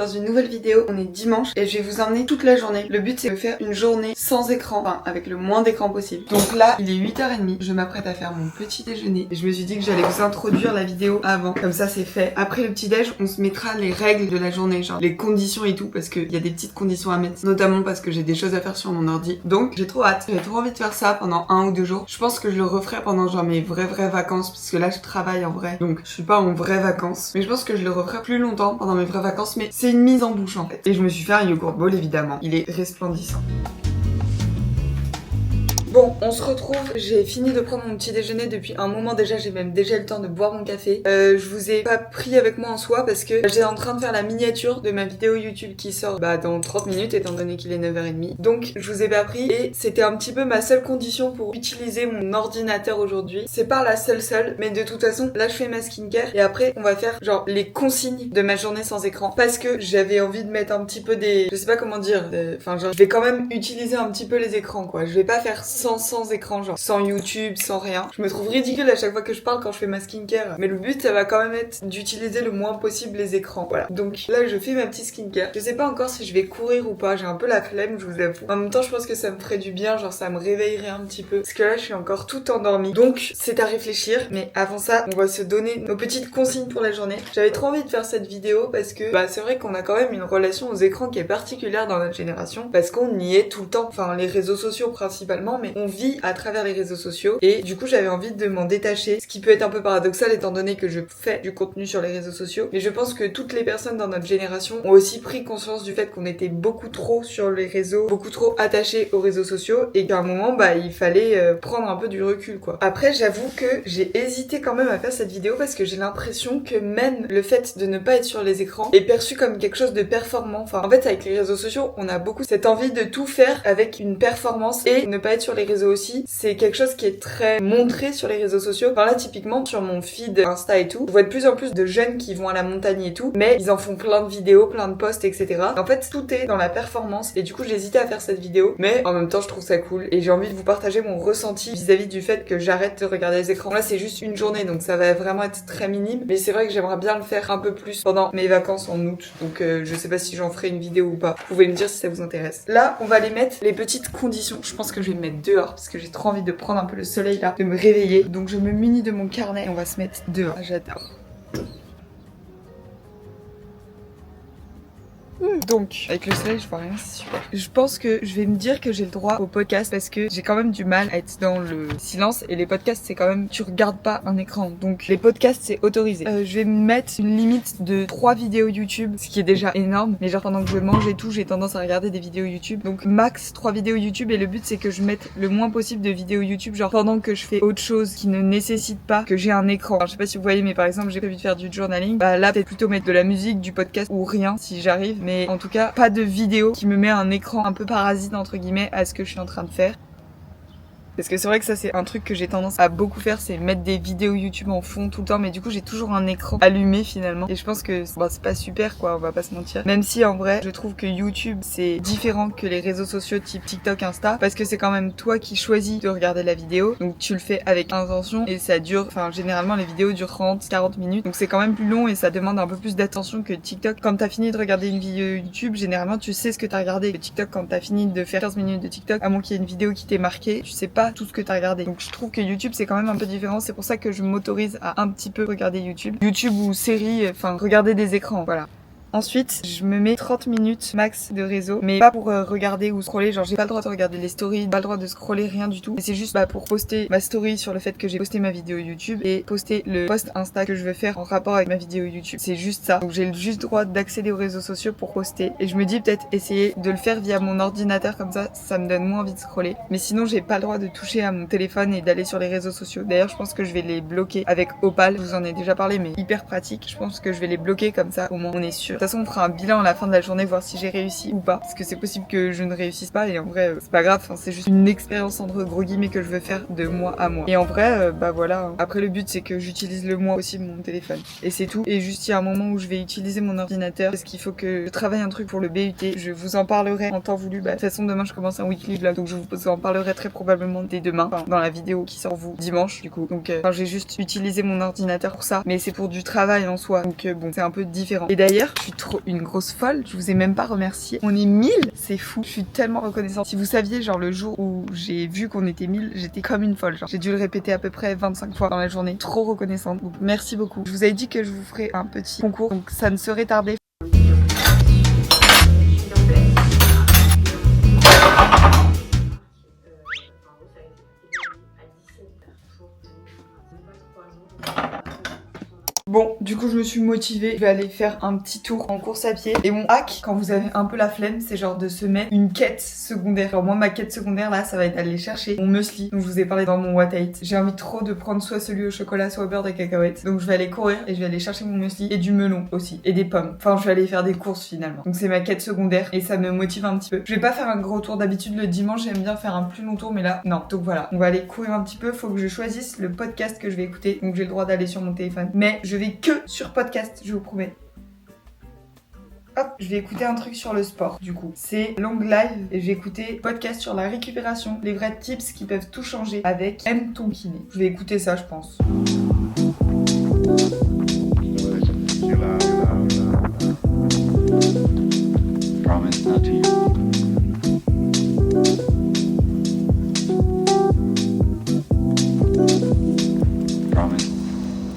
dans une nouvelle vidéo. On est dimanche et je vais vous emmener toute la journée. Le but c'est de faire une journée sans écran, enfin avec le moins d'écran possible. Donc là il est 8h30, je m'apprête à faire mon petit déjeuner et je me suis dit que j'allais vous introduire la vidéo avant, comme ça c'est fait. Après le petit déj on se mettra les règles de la journée, genre les conditions et tout, parce qu'il y a des petites conditions à mettre, notamment parce que j'ai des choses à faire sur mon ordi. Donc j'ai trop hâte, j'ai trop envie de faire ça pendant 1 ou 2 jours. Je pense que je le referai pendant genre mes vraies vacances, parce que là je travaille en vrai, donc je suis pas en vraies vacances. Mais je pense que je le referai plus longtemps pendant mes vraies vacances, mais c'est une mise en bouche en fait. Et je me suis fait un yogourt bowl évidemment, il est resplendissant. Bon, on se retrouve, j'ai fini de prendre mon petit déjeuner depuis un moment déjà, j'ai même déjà eu le temps de boire mon café. Je vous ai pas pris avec moi en soi parce que j'étais en train de faire la miniature de ma vidéo YouTube qui sort dans 30 minutes étant donné qu'il est 9h30. Donc je vous ai pas pris et c'était un petit peu ma seule condition pour utiliser mon ordinateur aujourd'hui. C'est pas la seule, mais de toute façon là je fais ma skincare et après on va faire genre les consignes de ma journée sans écran parce que j'avais envie de mettre un petit peu des... Je sais pas comment dire, enfin genre je vais quand même utiliser un petit peu les écrans quoi. Je vais pas faire sans écran, genre sans YouTube, sans rien. Je me trouve ridicule à chaque fois que je parle quand je fais ma skincare. Mais le but, ça va quand même être d'utiliser le moins possible les écrans. Voilà. Donc là, je fais ma petite skincare. Je sais pas encore si je vais courir ou pas. J'ai un peu la flemme, je vous avoue. En même temps, je pense que ça me ferait du bien, genre ça me réveillerait un petit peu. Parce que là, je suis encore toute endormie. Donc, c'est à réfléchir. Mais avant ça, on va se donner nos petites consignes pour la journée. J'avais trop envie de faire cette vidéo parce que, c'est vrai qu'on a quand même une relation aux écrans qui est particulière dans notre génération. Parce qu'on y est tout le temps. Enfin, les réseaux sociaux principalement, mais on vit à travers les réseaux sociaux et du coup j'avais envie de m'en détacher, ce qui peut être un peu paradoxal étant donné que je fais du contenu sur les réseaux sociaux, mais je pense que toutes les personnes dans notre génération ont aussi pris conscience du fait qu'on était beaucoup trop sur les réseaux, beaucoup trop attachés aux réseaux sociaux et qu'à un moment il fallait prendre un peu du recul quoi. Après j'avoue que j'ai hésité quand même à faire cette vidéo parce que j'ai l'impression que même le fait de ne pas être sur les écrans est perçu comme quelque chose de performant. Enfin en fait avec les réseaux sociaux on a beaucoup cette envie de tout faire avec une performance et ne pas être sur les réseaux aussi, c'est quelque chose qui est très montré sur les réseaux sociaux. Enfin là typiquement sur mon feed Insta et tout, je vois de plus en plus de jeunes qui vont à la montagne et tout, mais ils en font plein de vidéos, plein de posts, etc. En fait tout est dans la performance et du coup j'ai hésité à faire cette vidéo, mais en même temps je trouve ça cool et j'ai envie de vous partager mon ressenti vis-à-vis du fait que j'arrête de regarder les écrans. Là c'est juste une journée donc ça va vraiment être très minime, mais c'est vrai que j'aimerais bien le faire un peu plus pendant mes vacances en août, donc je sais pas si j'en ferai une vidéo ou pas. Vous pouvez me dire si ça vous intéresse. Là on va aller mettre les petites conditions. Je pense que je vais me mettre dehors parce que j'ai trop envie de prendre un peu le soleil là, de me réveiller. Donc je me munis de mon carnet et on va se mettre dehors. J'adore. Donc, avec le soleil, je vois rien, c'est super. Je pense que je vais me dire que j'ai le droit au podcast parce que j'ai quand même du mal à être dans le silence et les podcasts, c'est quand même, tu regardes pas un écran. Donc, les podcasts, c'est autorisé. Je vais me mettre une limite de 3 vidéos YouTube, ce qui est déjà énorme. Mais genre, pendant que je mange et tout, j'ai tendance à regarder des vidéos YouTube. Donc, max 3 vidéos YouTube et le but, c'est que je mette le moins possible de vidéos YouTube, genre pendant que je fais autre chose qui ne nécessite pas que j'ai un écran. Alors, je sais pas si vous voyez, mais par exemple, j'ai prévu de faire du journaling. Là, peut-être plutôt mettre de la musique, du podcast ou rien si j'arrive. Mais en tout cas, pas de vidéo qui me met un écran un peu parasite entre guillemets à ce que je suis en train de faire. Parce que c'est vrai que ça c'est un truc que j'ai tendance à beaucoup faire, c'est mettre des vidéos YouTube en fond tout le temps, mais du coup j'ai toujours un écran allumé finalement. Et je pense que c'est pas super quoi, on va pas se mentir. Même si en vrai je trouve que YouTube c'est différent que les réseaux sociaux type TikTok, Insta, parce que c'est quand même toi qui choisis de regarder la vidéo, donc tu le fais avec intention et ça dure, enfin généralement les vidéos durent 30-40 minutes, donc c'est quand même plus long et ça demande un peu plus d'attention que TikTok. Quand t'as fini de regarder une vidéo YouTube, généralement tu sais ce que t'as regardé. Le TikTok, quand t'as fini de faire 15 minutes de TikTok, à moins qu'il y ait une vidéo qui t'ait marqué, tu sais pas tout ce que t'as regardé. Donc je trouve que YouTube c'est quand même un peu différent, c'est pour ça que je m'autorise à un petit peu regarder YouTube ou séries, enfin regarder des écrans, voilà. Ensuite, je me mets 30 minutes max de réseau, mais pas pour regarder ou scroller, genre j'ai pas le droit de regarder les stories, pas le droit de scroller, rien du tout. Et c'est juste pour poster ma story sur le fait que j'ai posté ma vidéo YouTube et poster le post Insta que je veux faire en rapport avec ma vidéo YouTube. C'est juste ça. Donc j'ai juste droit d'accéder aux réseaux sociaux pour poster. Et je me dis peut-être essayer de le faire via mon ordinateur comme ça me donne moins envie de scroller. Mais sinon j'ai pas le droit de toucher à mon téléphone et d'aller sur les réseaux sociaux. D'ailleurs je pense que je vais les bloquer avec Opal, je vous en ai déjà parlé mais hyper pratique. Je pense que je vais les bloquer comme ça au moins on est sûr. De toute façon, on fera un bilan à la fin de la journée, voir si j'ai réussi ou pas. Parce que c'est possible que je ne réussisse pas et en vrai, c'est pas grave. Enfin, c'est juste une expérience entre gros guillemets que je veux faire de mois à mois. Et en vrai, voilà. Après, le but, c'est que j'utilise le moins possible mon téléphone. Et c'est tout. Et juste, il y a un moment où je vais utiliser mon ordinateur parce qu'il faut que je travaille un truc pour le BUT. Je vous en parlerai en temps voulu. De toute façon, demain, je commence un weekly vlog. Donc, je vous en parlerai très probablement dès demain. Enfin, dans la vidéo qui sort vous dimanche, du coup. Donc, j'ai juste utilisé mon ordinateur pour ça. Mais c'est pour du travail en soi. Donc, bon, c'est un peu différent. Et d'ailleurs, je suis trop une grosse folle, je vous ai même pas remercié. On est 1000, c'est fou, je suis tellement reconnaissante. Si vous saviez, genre le jour où j'ai vu qu'on était 1000, j'étais comme une folle, genre j'ai dû le répéter à peu près 25 fois dans la journée. Trop reconnaissante, donc merci beaucoup. Je vous avais dit que je vous ferais un petit concours, donc ça ne serait tardé. Bon, du coup je me suis motivée, je vais aller faire un petit tour en course à pied. Et mon hack, quand vous avez un peu la flemme, c'est genre de se mettre une quête secondaire. Genre moi ma quête secondaire là, ça va être d'aller chercher mon muesli dont je vous ai parlé dans mon What I Eat. J'ai envie trop de prendre soit celui au chocolat, soit au beurre de cacahuètes. Donc je vais aller courir et je vais aller chercher mon muesli et du melon aussi. Et des pommes. Enfin je vais aller faire des courses finalement. Donc c'est ma quête secondaire et ça me motive un petit peu. Je vais pas faire un gros tour, d'habitude le dimanche j'aime bien faire un plus long tour mais là non. Donc voilà, on va aller courir un petit peu. Faut que je choisisse le podcast que je vais écouter. Donc j'ai le droit d'aller sur mon téléphone. Mais je vais que sur podcast, je vous promets. Hop, je vais écouter un truc sur le sport du coup. C'est Long Live et je vais écouter podcast sur la récupération, les vrais tips qui peuvent tout changer avec M. ton kiné. Je vais écouter ça je pense. Promise not to you.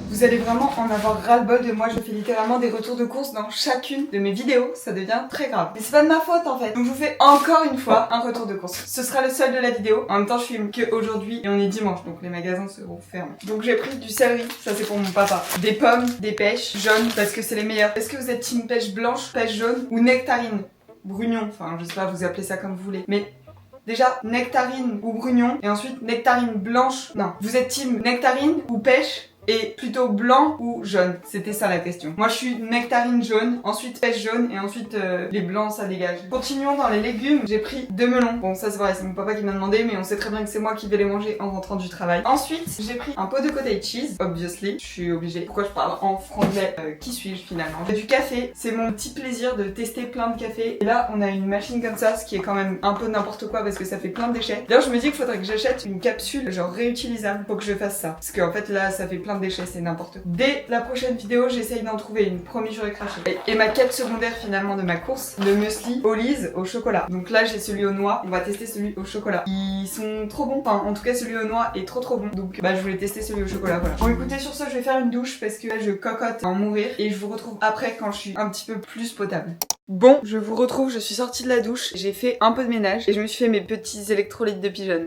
Vous allez vraiment en avoir ras-le-bol de moi, je fais littéralement des retours de course dans chacune de mes vidéos, ça devient très grave. Mais c'est pas de ma faute en fait. Donc je vous fais encore une fois un retour de course. Ce sera le seul de la vidéo. En même temps je filme que aujourd'hui et on est dimanche, donc les magasins seront fermés. Donc j'ai pris du céleri, ça c'est pour mon papa. Des pommes, des pêches jaunes parce que c'est les meilleures. Est-ce que vous êtes team pêche blanche, pêche jaune ou nectarine? Brugnon, enfin je sais pas, vous appelez ça comme vous voulez. Mais déjà, nectarine ou brugnon, et ensuite nectarine blanche. Non, vous êtes team nectarine ou pêche et plutôt blanc ou jaune? C'était ça la question. Moi je suis nectarine jaune, ensuite pêche jaune et ensuite les blancs ça dégage. Continuons dans les légumes, j'ai pris 2 melons. Bon ça c'est vrai, c'est mon papa qui m'a demandé mais on sait très bien que c'est moi qui vais les manger en rentrant du travail. Ensuite j'ai pris un pot de cottage cheese, obviously, je suis obligée. Pourquoi je parle en franglais? Qui suis-je finalement? J'ai du café, c'est mon petit plaisir de tester plein de café. Et là on a une machine comme ça, ce qui est quand même un peu n'importe quoi parce que ça fait plein de déchets. D'ailleurs je me dis qu'il faudrait que j'achète une capsule genre réutilisable pour que je fasse ça. Parce qu'en fait là ça fait plein de déchets, c'est n'importe quoi. Dès la prochaine vidéo, j'essaye d'en trouver une. Promis, j'aurais craché. Et ma quête secondaire finalement de ma course, le muesli au Lise au chocolat. Donc là, j'ai celui aux noix. On va tester celui au chocolat. Ils sont trop bons. Enfin, en tout cas, celui aux noix est trop bon. Donc bah, je voulais tester celui au chocolat. Voilà. Bon, écoutez, sur ce, je vais faire une douche parce que là, je cocotte à en mourir. Et je vous retrouve après quand je suis un petit peu plus potable. Bon, je vous retrouve. Je suis sortie de la douche. J'ai fait un peu de ménage et je me suis fait mes petits électrolytes de pigeon.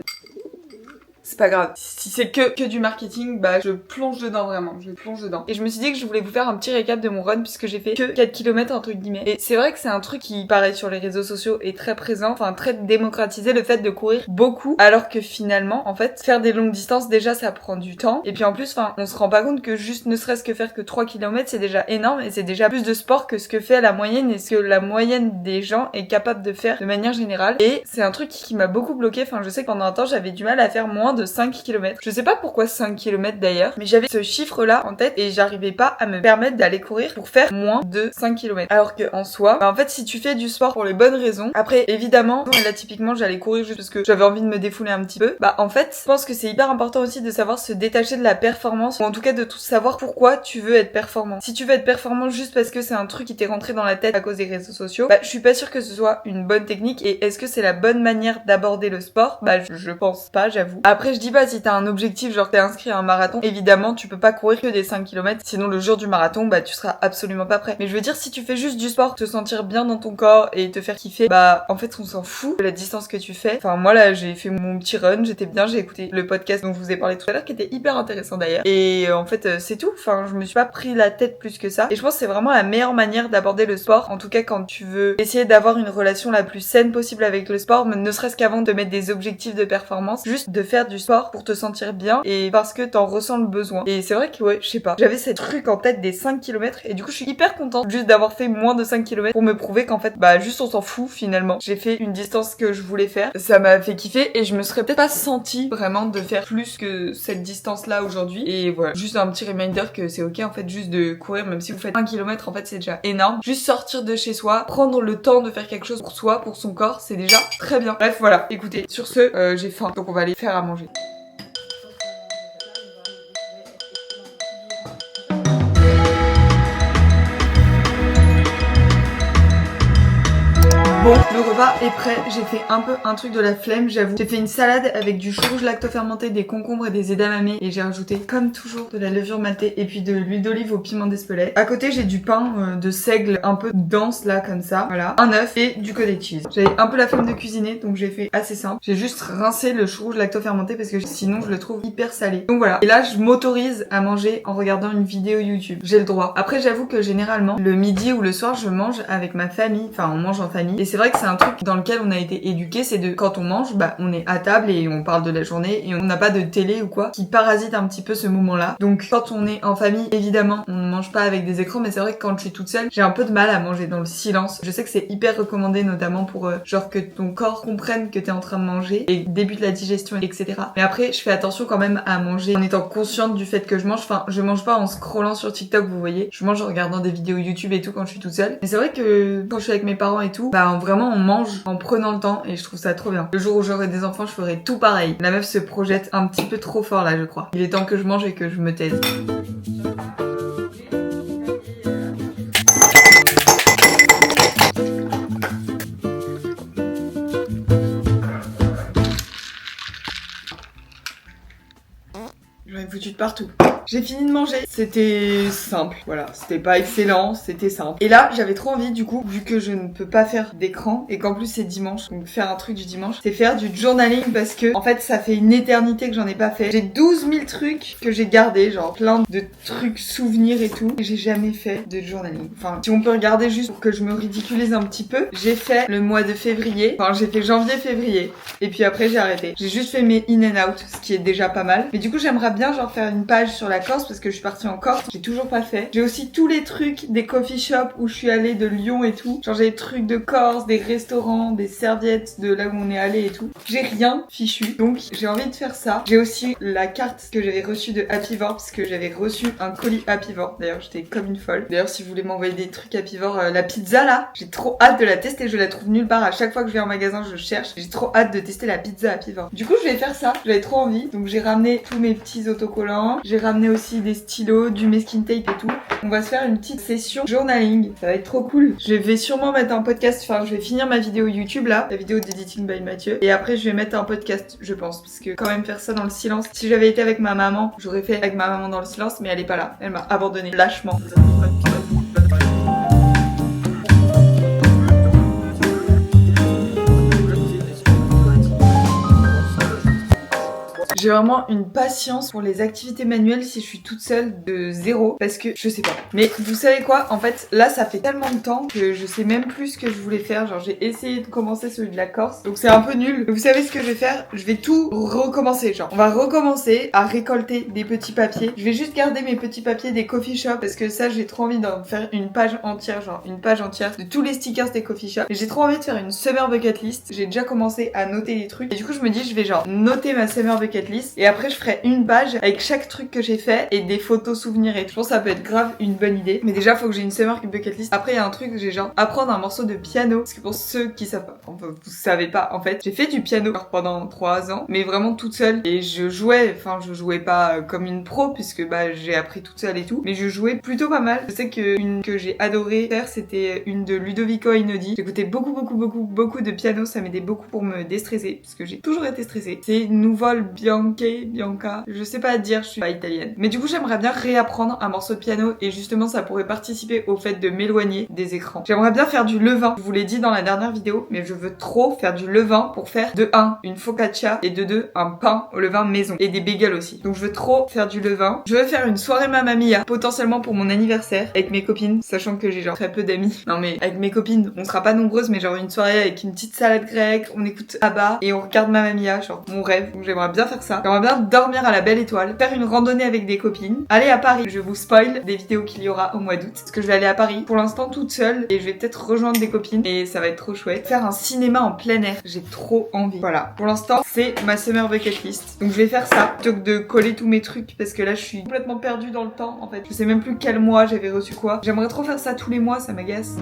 C'est pas grave. Si c'est que du marketing, bah je plonge dedans vraiment, je plonge dedans. Et je me suis dit que je voulais vous faire un petit récap de mon run puisque j'ai fait que 4 km entre guillemets. Et c'est vrai que c'est un truc qui paraît sur les réseaux sociaux et très présent, enfin très démocratisé, le fait de courir beaucoup, alors que finalement, en fait, faire des longues distances déjà ça prend du temps. Et puis en plus, enfin, on se rend pas compte que juste ne serait-ce que faire que 3 km c'est déjà énorme et c'est déjà plus de sport que ce que fait la moyenne et ce que la moyenne des gens est capable de faire de manière générale. Et c'est un truc qui m'a beaucoup bloqué, enfin je sais que pendant un temps j'avais du mal à faire moins de 5 km. Je sais pas pourquoi 5 km d'ailleurs, mais j'avais ce chiffre là en tête et j'arrivais pas à me permettre d'aller courir pour faire moins de 5 km. Alors que en soi, bah en fait si tu fais du sport pour les bonnes raisons, après évidemment, là typiquement j'allais courir juste parce que j'avais envie de me défouler un petit peu, bah en fait je pense que c'est hyper important aussi de savoir se détacher de la performance ou en tout cas de tout savoir pourquoi tu veux être performant. Si tu veux être performant juste parce que c'est un truc qui t'est rentré dans la tête à cause des réseaux sociaux, bah je suis pas sûre que ce soit une bonne technique et est-ce que c'est la bonne manière d'aborder le sport? Bah je pense pas, j'avoue. Après je dis pas si t'as un objectif, genre t'es inscrit à un marathon, évidemment tu peux pas courir que des 5 km, sinon le jour du marathon, bah tu seras absolument pas prêt. Mais je veux dire, si tu fais juste du sport, te sentir bien dans ton corps et te faire kiffer, bah en fait on s'en fout de la distance que tu fais. Enfin moi là j'ai fait mon petit run, j'étais bien, j'ai écouté le podcast dont je vous ai parlé tout à l'heure qui était hyper intéressant d'ailleurs. Et en fait c'est tout, enfin je me suis pas pris la tête plus que ça. Et je pense que c'est vraiment la meilleure manière d'aborder le sport, en tout cas quand tu veux essayer d'avoir une relation la plus saine possible avec le sport, mais ne serait-ce qu'avant de mettre des objectifs de performance, juste de faire du sport pour te sentir bien et parce que t'en ressens le besoin. Et c'est vrai que ouais, je sais pas, j'avais cette truc en tête des 5 km et du coup je suis hyper contente juste d'avoir fait moins de 5 km pour me prouver qu'en fait bah juste on s'en fout finalement. J'ai fait une distance que je voulais faire, ça m'a fait kiffer et je me serais peut-être pas sentie vraiment de faire plus que cette distance là aujourd'hui. Et voilà, juste un petit reminder que c'est ok en fait juste de courir, même si vous faites 1 km en fait c'est déjà énorme. Juste sortir de chez soi, prendre le temps de faire quelque chose pour soi, pour son corps, c'est déjà très bien. Bref voilà, écoutez, sur ce j'ai faim donc on va aller faire à manger. Le repas est prêt, j'ai fait un peu un truc de la flemme, j'avoue. J'ai fait une salade avec du chou rouge lactofermenté, des concombres et des edamame et j'ai rajouté comme toujours de la levure maltée et puis de l'huile d'olive au piment d'Espelette. À côté j'ai du pain de seigle un peu dense là comme ça, voilà, un œuf et du cottage cheese. J'avais un peu la flemme de cuisiner donc j'ai fait assez simple. J'ai juste rincé le chou rouge lactofermenté parce que sinon je le trouve hyper salé. Donc voilà, et là je m'autorise à manger en regardant une vidéo YouTube. J'ai le droit. Après j'avoue que généralement le midi ou le soir je mange avec ma famille, enfin on mange en famille et c'est vrai que c'est un truc dans lequel on a été éduqué, c'est de quand on mange, bah on est à table et on parle de la journée et on n'a pas de télé ou quoi qui parasite un petit peu ce moment-là. Donc quand on est en famille, évidemment, on ne mange pas avec des écrans, mais c'est vrai que quand je suis toute seule, j'ai un peu de mal à manger dans le silence. Je sais que c'est hyper recommandé, notamment pour genre que ton corps comprenne que t'es en train de manger et débute la digestion, etc. Mais après, je fais attention quand même à manger en étant consciente du fait que je mange. Enfin, je mange pas en scrollant sur TikTok, vous voyez. Je mange en regardant des vidéos YouTube et tout quand je suis toute seule. Mais c'est vrai que quand je suis avec mes parents et tout, bah vraiment on mange en prenant le temps et je trouve ça trop bien. Le jour où j'aurai des enfants, je ferai tout pareil. La meuf se projette un petit peu trop fort là, je crois. Il est temps que je mange et que je me taise. J'en ai foutu de partout. J'ai fini de manger. C'était simple. Voilà. C'était pas excellent. C'était simple. Et là, j'avais trop envie, du coup, vu que je ne peux pas faire d'écran et qu'en plus c'est dimanche. Donc faire un truc du dimanche, c'est faire du journaling parce que, en fait, ça fait une éternité que j'en ai pas fait. J'ai 12 000 trucs que j'ai gardés, genre plein de trucs souvenirs et tout. Et j'ai jamais fait de journaling. Enfin, si on peut regarder juste pour que je me ridiculise un petit peu, j'ai fait le mois de février. Enfin, j'ai fait janvier-février. Et puis après, j'ai arrêté. J'ai juste fait mes in and out, ce qui est déjà pas mal. Mais du coup, j'aimerais bien, genre, faire une page sur la Corse parce que je suis partie en Corse, j'ai toujours pas fait. J'ai aussi tous les trucs des coffee shops où je suis allée, de Lyon et tout. Genre j'ai des trucs de Corse, des restaurants, des serviettes de là où on est allé et tout. J'ai rien fichu, donc j'ai envie de faire ça. J'ai aussi la carte que j'avais reçue de Happyvore parce que j'avais reçu un colis Happyvore. D'ailleurs j'étais comme une folle. D'ailleurs si vous voulez m'envoyer des trucs Happyvore, la pizza là, j'ai trop hâte de la tester. Je la trouve nulle part. À chaque fois que je vais en magasin, je cherche. J'ai trop hâte de tester la pizza Happyvore. Du coup je vais faire ça. J'avais trop envie, donc j'ai ramené tous mes petits autocollants. J'ai ramené aussi des stylos, du masking tape et tout. On va se faire une petite session journaling. Ça va être trop cool. Je vais sûrement mettre un podcast, enfin je vais finir ma vidéo YouTube là, la vidéo d'Editing by Mathieu. Et après je vais mettre un podcast, je pense. Parce que quand même faire ça dans le silence. Si j'avais été avec ma maman, j'aurais fait avec ma maman dans le silence, mais elle est pas là. Elle m'a abandonné lâchement. J'ai vraiment une patience pour les activités manuelles si je suis toute seule de zéro parce que je sais pas. Mais vous savez quoi? En fait, là ça fait tellement de temps que je sais même plus ce que je voulais faire. Genre j'ai essayé de commencer celui de la Corse, donc c'est un peu nul. Mais vous savez ce que je vais faire? Je vais tout recommencer. Genre on va recommencer à récolter des petits papiers. Je vais juste garder mes petits papiers des coffee shops parce que ça j'ai trop envie d'en faire une page entière, genre une page entière de tous les stickers des coffee shops. Et j'ai trop envie de faire une summer bucket list. J'ai déjà commencé à noter des trucs et du coup je me dis je vais genre noter ma summer bucket list et après je ferai une page avec chaque truc que j'ai fait et des photos souvenirs et je pense que ça peut être grave une bonne idée. Mais déjà faut que j'ai une summer bucket list. Après il y a un truc, j'ai genre apprendre un morceau de piano parce que pour ceux qui savent pas, enfin, vous savez pas en fait, j'ai fait du piano pendant 3 ans mais vraiment toute seule et je jouais pas comme une pro puisque bah j'ai appris toute seule et tout, mais je jouais plutôt pas mal. Je sais que une que j'ai adoré faire c'était une de Ludovico Einaudi. J'écoutais beaucoup de piano, ça m'aidait beaucoup pour me déstresser parce que j'ai toujours été stressée. C'est Nuvol Bianca, je sais pas dire, je suis pas italienne. Mais du coup j'aimerais bien réapprendre un morceau de piano et justement ça pourrait participer au fait de m'éloigner des écrans. J'aimerais bien faire du levain, je vous l'ai dit dans la dernière vidéo, mais je veux trop faire du levain pour faire de 1 une focaccia et de 2 un pain au levain maison et des bagels aussi. Donc je veux trop faire du levain. Je veux faire une soirée Mamma Mia potentiellement pour mon anniversaire avec mes copines, sachant que j'ai genre très peu d'amis. Non mais avec mes copines, on sera pas nombreuses mais genre une soirée avec une petite salade grecque, on écoute ABBA et on regarde Mamma Mia, genre mon rêve. Donc j'aimerais bien faire ça. J'aimerais bien dormir à la Belle Étoile, faire une randonnée avec des copines, aller à Paris. Je vous spoil des vidéos qu'il y aura au mois d'août parce que je vais aller à Paris pour l'instant toute seule et je vais peut-être rejoindre des copines et ça va être trop chouette. Faire un cinéma en plein air, j'ai trop envie. Voilà, pour l'instant c'est ma summer bucket list. Donc je vais faire ça plutôt que de coller tous mes trucs parce que là je suis complètement perdue dans le temps en fait. Je sais même plus quel mois j'avais reçu quoi. J'aimerais trop faire ça tous les mois, ça m'agace.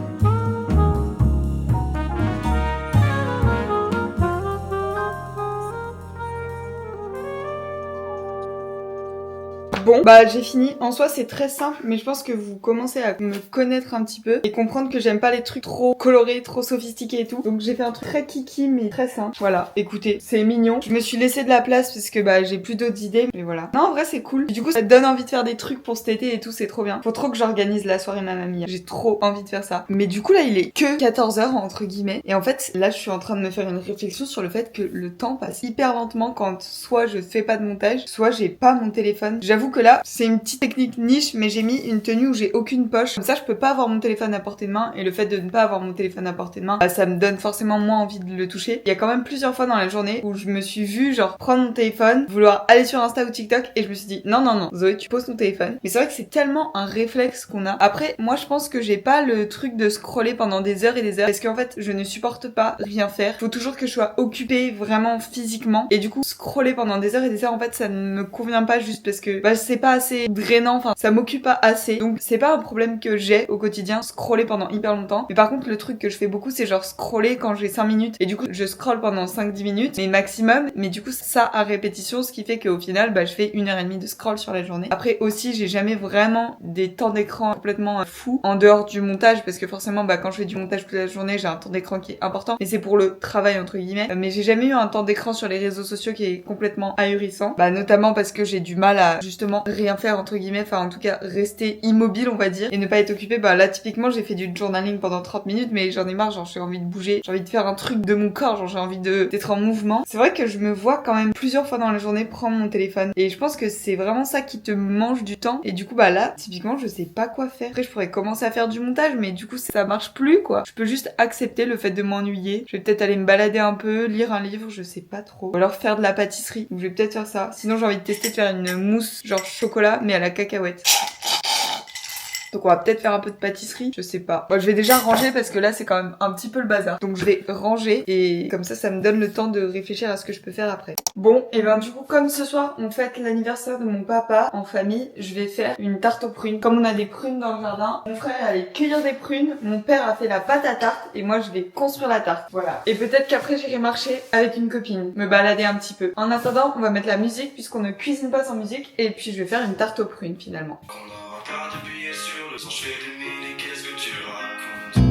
Bon, bah j'ai fini. En soi, c'est très simple, mais je pense que vous commencez à me connaître un petit peu et comprendre que j'aime pas les trucs trop colorés, trop sophistiqués et tout. Donc j'ai fait un truc très kiki, mais très simple. Voilà, écoutez, c'est mignon. Je me suis laissé de la place parce que bah j'ai plus d'autres idées, mais voilà. Non, en vrai, c'est cool. Et du coup, ça te donne envie de faire des trucs pour cet été et tout, c'est trop bien. Faut trop que j'organise la soirée ma mamie. J'ai trop envie de faire ça. Mais du coup, là, il est que 14h entre guillemets. Et en fait, là, je suis en train de me faire une réflexion sur le fait que le temps passe hyper lentement quand soit je fais pas de montage, soit j'ai pas mon téléphone. J'avoue que là, c'est une petite technique niche, mais j'ai mis une tenue où j'ai aucune poche. Comme ça, je peux pas avoir mon téléphone à portée de main. Et le fait de ne pas avoir mon téléphone à portée de main, bah, ça me donne forcément moins envie de le toucher. Il y a quand même plusieurs fois dans la journée où je me suis vue, genre, prendre mon téléphone, vouloir aller sur Insta ou TikTok, et je me suis dit, non, non, non, Zoé, tu poses ton téléphone. Mais c'est vrai que c'est tellement un réflexe qu'on a. Après, moi, je pense que j'ai pas le truc de scroller pendant des heures et des heures, parce qu'en fait, je ne supporte pas rien faire. Faut toujours que je sois occupée vraiment physiquement. Et du coup, scroller pendant des heures et des heures, en fait, ça ne me convient pas juste parce que, bah, c'est pas assez drainant, enfin, ça m'occupe pas assez. Donc, c'est pas un problème que j'ai au quotidien, scroller pendant hyper longtemps. Mais par contre, le truc que je fais beaucoup, c'est genre scroller quand j'ai 5 minutes. Et du coup, je scrolle pendant 5-10 minutes, mais maximum. Mais du coup, ça à répétition, ce qui fait qu'au final, bah, je fais 1h30 de scroll sur la journée. Après aussi, j'ai jamais vraiment des temps d'écran complètement fous en dehors du montage, parce que forcément, bah, quand je fais du montage toute la journée, j'ai un temps d'écran qui est important. Mais c'est pour le travail, entre guillemets. Mais j'ai jamais eu un temps d'écran sur les réseaux sociaux qui est complètement ahurissant. Bah, notamment parce que j'ai du mal à, justement, rien faire, entre guillemets. Enfin, en tout cas, rester immobile, on va dire, et ne pas être occupé. Bah, là, typiquement, j'ai fait du journaling pendant 30 minutes, mais j'en ai marre, genre, j'ai envie de bouger, j'ai envie de faire un truc de mon corps, genre, j'ai envie d'être en mouvement. C'est vrai que je me vois quand même plusieurs fois dans la journée prendre mon téléphone. Et je pense que c'est vraiment ça qui te mange du temps. Et du coup, bah là, typiquement, je sais pas quoi faire. Après, je pourrais commencer à faire du montage, mais du coup, ça marche plus, quoi. Je peux juste accepter le fait de m'ennuyer. Je vais peut-être aller me balader un peu, lire un livre, je sais pas trop. Ou alors faire de la pâtisserie. Donc, je vais peut-être faire ça. Sinon, j'ai envie de tester de faire une mousse, genre chocolat, mais à la cacahuète. Donc on va peut-être faire un peu de pâtisserie, je sais pas. Bon, je vais déjà ranger parce que là c'est quand même un petit peu le bazar. Donc je vais ranger et comme ça me donne le temps de réfléchir à ce que je peux faire après. Bon, et ben du coup comme ce soir on fête l'anniversaire de mon papa en famille, je vais faire une tarte aux prunes. Comme on a des prunes dans le jardin, mon frère est allé cueillir des prunes, mon père a fait la pâte à tarte et moi je vais construire la tarte. Voilà. Et peut-être qu'après j'irai marcher avec une copine, me balader un petit peu. En attendant, on va mettre la musique puisqu'on ne cuisine pas sans musique et puis je vais faire une tarte aux prunes finalement. D'appuyer sur le plancher des mini, qu'est-ce que tu racontes?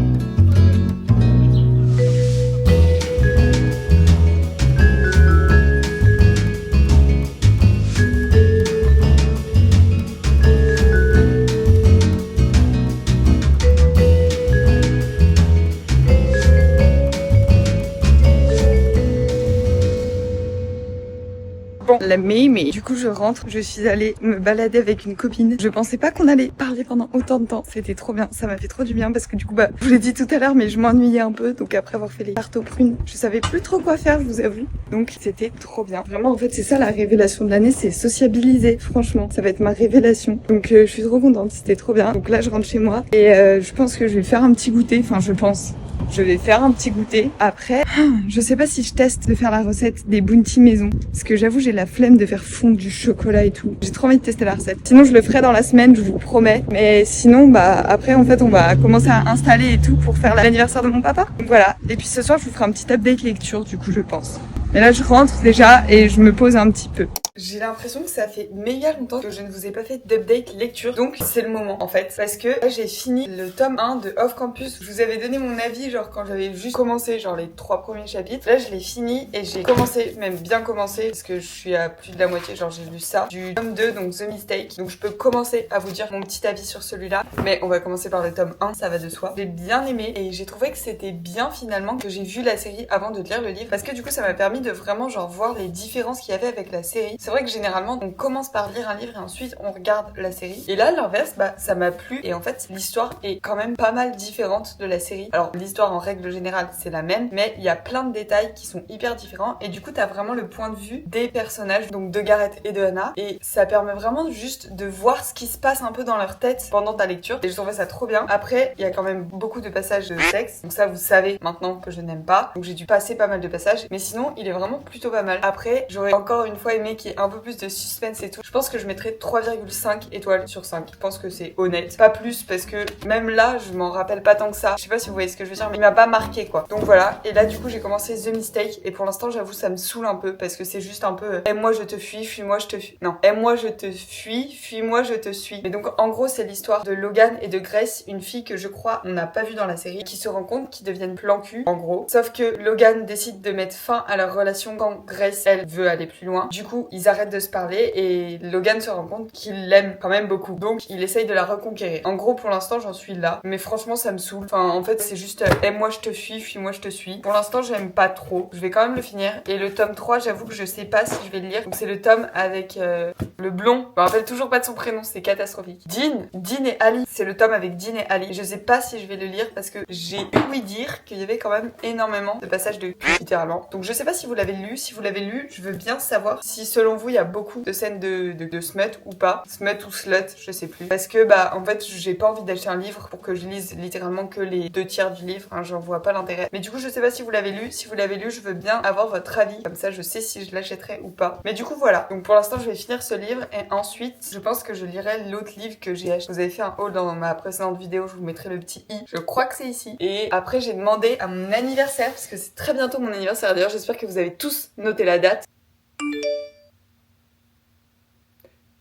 Bon, la mais du coup je rentre, je suis allée me balader avec une copine. Je pensais pas qu'on allait parler pendant autant de temps, c'était trop bien, ça m'a fait trop du bien parce que du coup bah, je vous l'ai dit tout à l'heure mais je m'ennuyais un peu, donc après avoir fait les tartes aux prunes, je savais plus trop quoi faire, je vous avoue. Donc c'était trop bien. Vraiment en fait c'est ça la révélation de l'année, c'est sociabiliser, franchement, ça va être ma révélation. Donc je suis trop contente, c'était trop bien. Donc là je rentre chez moi et je pense que je vais faire un petit goûter, enfin je pense. Je vais faire un petit goûter. Après, je sais pas si je teste de faire la recette des bounty maison. Parce que j'avoue, j'ai la flemme de faire fondre du chocolat et tout. J'ai trop envie de tester la recette. Sinon, je le ferai dans la semaine, je vous promets. Mais sinon, bah, après, en fait, on va commencer à installer et tout pour faire l'anniversaire de mon papa. Donc voilà. Et puis ce soir, je vous ferai un petit update lecture, du coup, je pense. Mais là, je rentre déjà et je me pose un petit peu. J'ai l'impression que ça fait méga longtemps que je ne vous ai pas fait d'update lecture, donc c'est le moment en fait. Parce que là j'ai fini le tome 1 de Off Campus. Je vous avais donné mon avis genre quand j'avais juste commencé genre les 3 premiers chapitres. Là je l'ai fini et j'ai commencé, même bien commencé, parce que je suis à plus de la moitié, genre j'ai lu ça, du tome 2, donc The Mistake. Donc je peux commencer à vous dire mon petit avis sur celui-là. Mais on va commencer par le tome 1, ça va de soi. J'ai bien aimé et j'ai trouvé que c'était bien finalement que j'ai vu la série avant de lire le livre. Parce que du coup ça m'a permis de vraiment genre voir les différences qu'il y avait avec la série. C'est vrai que généralement on commence par lire un livre et ensuite on regarde la série. Et là l'inverse, bah ça m'a plu et en fait l'histoire est quand même pas mal différente de la série. Alors l'histoire en règle générale c'est la même, mais il y a plein de détails qui sont hyper différents et du coup t'as vraiment le point de vue des personnages, donc de Gareth et de Hannah, et ça permet vraiment juste de voir ce qui se passe un peu dans leur tête pendant ta lecture et je trouvais ça trop bien. Après il y a quand même beaucoup de passages de sexe, donc ça vous savez maintenant que je n'aime pas, donc j'ai dû passer pas mal de passages, mais sinon il est vraiment plutôt pas mal. Après j'aurais encore une fois aimé qu'il y ait ait un peu plus de suspense et tout, je pense que je mettrais 3,5 étoiles sur 5. Je pense que c'est honnête. Pas plus parce que même là, je m'en rappelle pas tant que ça. Je sais pas si vous voyez ce que je veux dire, mais il m'a pas marqué quoi. Donc voilà. Et là, du coup, j'ai commencé The Mistake. Et pour l'instant, j'avoue, ça me saoule un peu parce que c'est juste un peu aime-moi, je te fuis, fuis-moi, je te fuis. Non, aime-moi, je te fuis, fuis-moi, je te suis. Mais donc, en gros, c'est l'histoire de Logan et de Grace, une fille que je crois on n'a pas vue dans la série, qui se rencontrent, qui deviennent plan cul, en gros. Sauf que Logan décide de mettre fin à leur relation quand Grace, elle, veut aller plus loin. Du coup, ils arrêtent de se parler et Logan se rend compte qu'il l'aime quand même beaucoup. Donc, il essaye de la reconquérir. En gros, pour l'instant, j'en suis là. Mais franchement, ça me saoule. Enfin, en fait, c'est juste aime-moi, je te fuis, fuis-moi, je te suis. Pour l'instant, j'aime pas trop. Je vais quand même le finir. Et le tome 3, j'avoue que je sais pas si je vais le lire. Donc, c'est le tome avec le blond. Je me rappelle toujours pas de son prénom, c'est catastrophique. Dean et Ali. C'est le tome avec Dean et Ali. Je sais pas si je vais le lire parce que j'ai ouï dire qu'il y avait quand même énormément de passages de cul, littéralement. Donc, je sais pas si vous l'avez lu. Si vous l'avez lu, je veux bien savoir si selon vous, il y a beaucoup de scènes de smut ou pas. Smut ou slut, je sais plus. Parce que, en fait, j'ai pas envie d'acheter un livre pour que je lise littéralement que les 2/3 du livre. Hein, j'en vois pas l'intérêt. Mais du coup, je sais pas si vous l'avez lu. Si vous l'avez lu, je veux bien avoir votre avis. Comme ça, je sais si je l'achèterai ou pas. Mais du coup, voilà. Donc, pour l'instant, je vais finir ce livre. Et ensuite, je pense que je lirai l'autre livre que j'ai acheté. Vous avez fait un haul dans ma précédente vidéo. Je vous mettrai le petit i. Je crois que c'est ici. Et après, j'ai demandé à mon anniversaire, parce que c'est très bientôt mon anniversaire. D'ailleurs, j'espère que vous avez tous noté la date.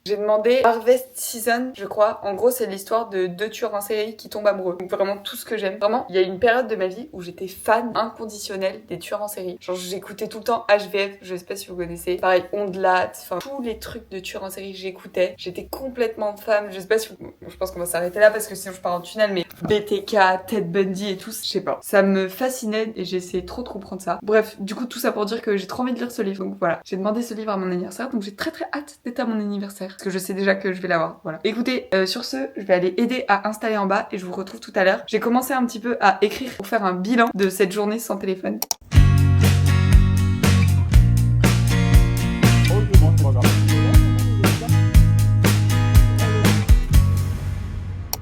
J'ai demandé Harvest Season, je crois. En gros, c'est l'histoire de 2 tueurs en série qui tombent amoureux. Donc vraiment tout ce que j'aime. Vraiment, il y a une période de ma vie où j'étais fan inconditionnelle des tueurs en série. Genre, j'écoutais tout le temps HVF, je sais pas si vous connaissez. Pareil, Ondelat, enfin tous les trucs de tueurs en série, j'écoutais. J'étais complètement fan. Je sais pas si vous... Je pense qu'on va s'arrêter là parce que sinon je pars en tunnel, mais BTK, Ted Bundy et tout, je sais pas. Ça me fascinait et j'ai essayé trop de comprendre ça. Bref, du coup, tout ça pour dire que j'ai trop envie de lire ce livre. Donc voilà, j'ai demandé ce livre à mon anniversaire, donc j'ai très hâte d'être à mon anniversaire. Parce que je sais déjà que je vais l'avoir, voilà. Écoutez, sur ce, je vais aller aider à installer en bas et je vous retrouve tout à l'heure. J'ai commencé un petit peu à écrire pour faire un bilan de cette journée sans téléphone.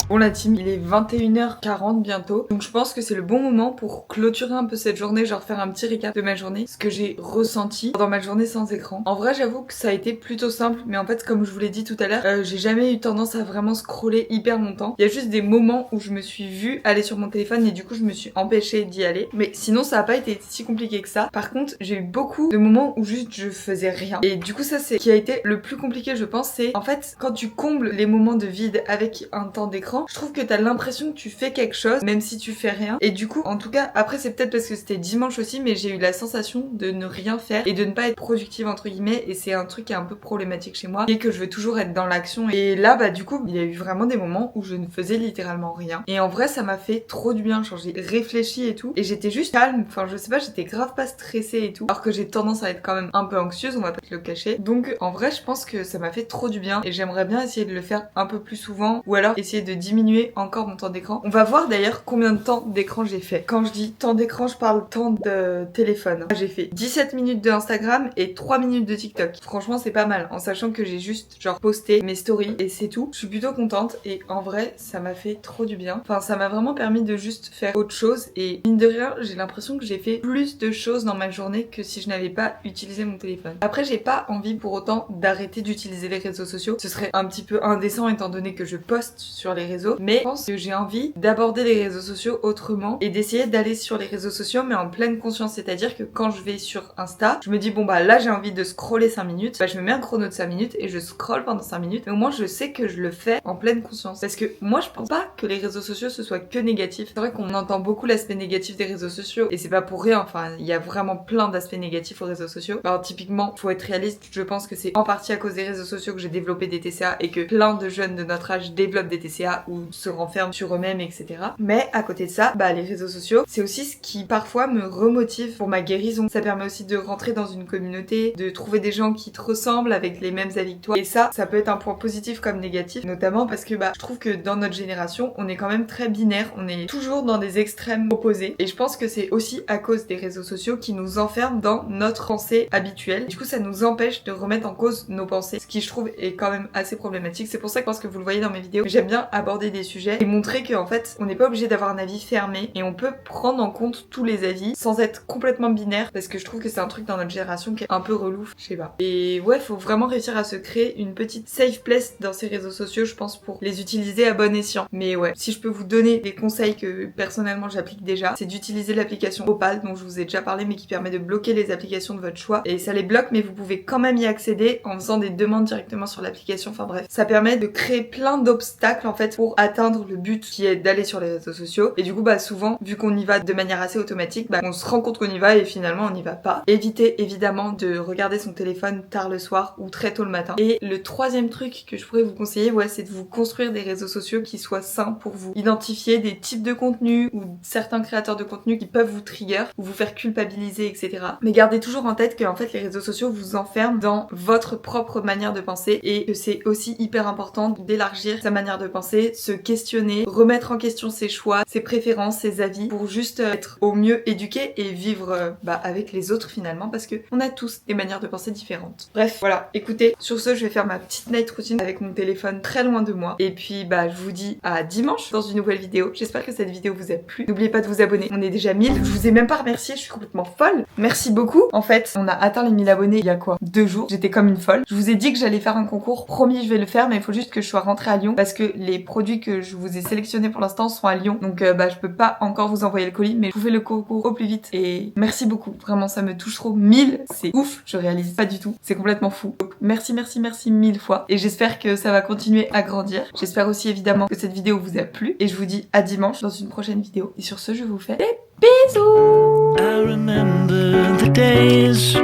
Bon la team, il est 21h40 bientôt, donc je pense que c'est le bon moment pour clôturer un peu cette journée, genre faire un petit récap de ma journée, ce que j'ai ressenti dans ma journée sans écran. En vrai, j'avoue que ça a été plutôt simple, mais en fait, comme je vous l'ai dit tout à l'heure, j'ai jamais eu tendance à vraiment scroller hyper longtemps. Il y a juste des moments où je me suis vue aller sur mon téléphone et du coup, je me suis empêchée d'y aller. Mais sinon, ça a pas été si compliqué que ça. Par contre, j'ai eu beaucoup de moments où juste je faisais rien. Et du coup, ça c'est qui a été le plus compliqué, je pense, c'est en fait, quand tu combles les moments de vide avec un temps d'écran, je trouve que t'as l'impression que tu fais quelque chose même si tu fais rien. Et du coup, en tout cas, après c'est peut-être parce que c'était dimanche aussi, mais j'ai eu la sensation de ne rien faire et de ne pas être productive entre guillemets, et c'est un truc qui est un peu problématique chez moi, et que je veux toujours être dans l'action. Et là, du coup, il y a eu vraiment des moments où je ne faisais littéralement rien. Et en vrai, ça m'a fait trop du bien, genre j'ai réfléchi et tout, et j'étais juste calme, enfin je sais pas, j'étais grave pas stressée et tout, alors que j'ai tendance à être quand même un peu anxieuse, on va pas te le cacher. Donc en vrai, je pense que ça m'a fait trop du bien, et j'aimerais bien essayer de le faire un peu plus souvent, ou alors essayer de diminuer encore mon temps d'écran. On va voir d'ailleurs combien de temps d'écran j'ai fait. Quand je dis temps d'écran, je parle temps de téléphone. J'ai fait 17 minutes de Instagram et 3 minutes de TikTok. Franchement, c'est pas mal, en sachant que j'ai juste genre posté mes stories et c'est tout. Je suis plutôt contente et en vrai, ça m'a fait trop du bien. Enfin, ça m'a vraiment permis de juste faire autre chose, et mine de rien, j'ai l'impression que j'ai fait plus de choses dans ma journée que si je n'avais pas utilisé mon téléphone. Après, j'ai pas envie pour autant d'arrêter d'utiliser les réseaux sociaux. Ce serait un petit peu indécent étant donné que je poste sur les réseaux, mais je pense que j'ai envie d'aborder les réseaux sociaux autrement et d'essayer d'aller sur les réseaux sociaux mais en pleine conscience. C'est-à-dire que quand je vais sur Insta, je me dis bon là j'ai envie de scroller 5 minutes, je me mets un chrono de 5 minutes et je scrolle pendant 5 minutes, mais au moins je sais que je le fais en pleine conscience. Parce que moi je pense pas que les réseaux sociaux ce soit que négatif. C'est vrai qu'on entend beaucoup l'aspect négatif des réseaux sociaux et c'est pas pour rien, enfin il y a vraiment plein d'aspects négatifs aux réseaux sociaux. Alors typiquement, faut être réaliste, je pense que c'est en partie à cause des réseaux sociaux que j'ai développé des TCA et que plein de jeunes de notre âge développent des TCA ou se renferment sur eux-mêmes, etc. Mais à côté de ça, les réseaux sociaux, c'est aussi ce qui parfois me remotive pour ma guérison. Ça permet aussi de rentrer dans une communauté, de trouver des gens qui te ressemblent avec les mêmes avis que toi. Et ça peut être un point positif comme négatif, notamment parce que je trouve que dans notre génération, on est quand même très binaire, on est toujours dans des extrêmes opposés. Et je pense que c'est aussi à cause des réseaux sociaux qui nous enferment dans notre pensée habituelle. Du coup, ça nous empêche de remettre en cause nos pensées, ce qui je trouve est quand même assez problématique. C'est pour ça que je pense que vous le voyez dans mes vidéos, j'aime bien aborder aborder des sujets et montrer qu'en fait, on n'est pas obligé d'avoir un avis fermé et on peut prendre en compte tous les avis sans être complètement binaire, parce que je trouve que c'est un truc dans notre génération qui est un peu relou, je sais pas. Et ouais, faut vraiment réussir à se créer une petite safe place dans ces réseaux sociaux, je pense, pour les utiliser à bon escient. Mais ouais, si je peux vous donner des conseils que personnellement j'applique déjà, c'est d'utiliser l'application Opal, dont je vous ai déjà parlé, mais qui permet de bloquer les applications de votre choix. Et ça les bloque, mais vous pouvez quand même y accéder en faisant des demandes directement sur l'application. Enfin bref, ça permet de créer plein d'obstacles en fait pour atteindre le but qui est d'aller sur les réseaux sociaux. Et du coup, souvent, vu qu'on y va de manière assez automatique, on se rend compte qu'on y va et finalement on n'y va pas. Évitez évidemment de regarder son téléphone tard le soir ou très tôt le matin. Et le troisième truc que je pourrais vous conseiller, c'est de vous construire des réseaux sociaux qui soient sains pour vous. Identifier des types de contenus ou certains créateurs de contenu qui peuvent vous trigger ou vous faire culpabiliser, etc. Mais gardez toujours en tête que en fait les réseaux sociaux vous enferment dans votre propre manière de penser et que c'est aussi hyper important d'élargir sa manière de penser, se questionner, remettre en question ses choix, ses préférences, ses avis pour juste être au mieux éduqué et vivre avec les autres finalement, parce que on a tous des manières de penser différentes. Bref, voilà, écoutez, sur ce je vais faire ma petite night routine avec mon téléphone très loin de moi et puis je vous dis à dimanche dans une nouvelle vidéo. J'espère que cette vidéo vous a plu. N'oubliez pas de vous abonner, on est déjà 1000, je vous ai même pas remercié, je suis complètement folle. Merci beaucoup. En fait, on a atteint les 1000 abonnés il y a 2 jours, j'étais comme une folle. Je vous ai dit que j'allais faire un concours, promis je vais le faire, mais il faut juste que je sois rentrée à Lyon parce que les produits que je vous ai sélectionnés pour l'instant sont à Lyon, donc je peux pas encore vous envoyer le colis, mais je vous fais le concours au plus vite et merci beaucoup, vraiment ça me touche trop. 1000, c'est ouf, je réalise pas du tout, c'est complètement fou. Donc merci 1000 fois et j'espère que ça va continuer à grandir. J'espère aussi évidemment que cette vidéo vous a plu et je vous dis à dimanche dans une prochaine vidéo et sur ce je vous fais des bisous. I remember the days,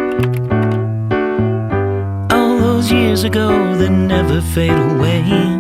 all those years ago that never fade away.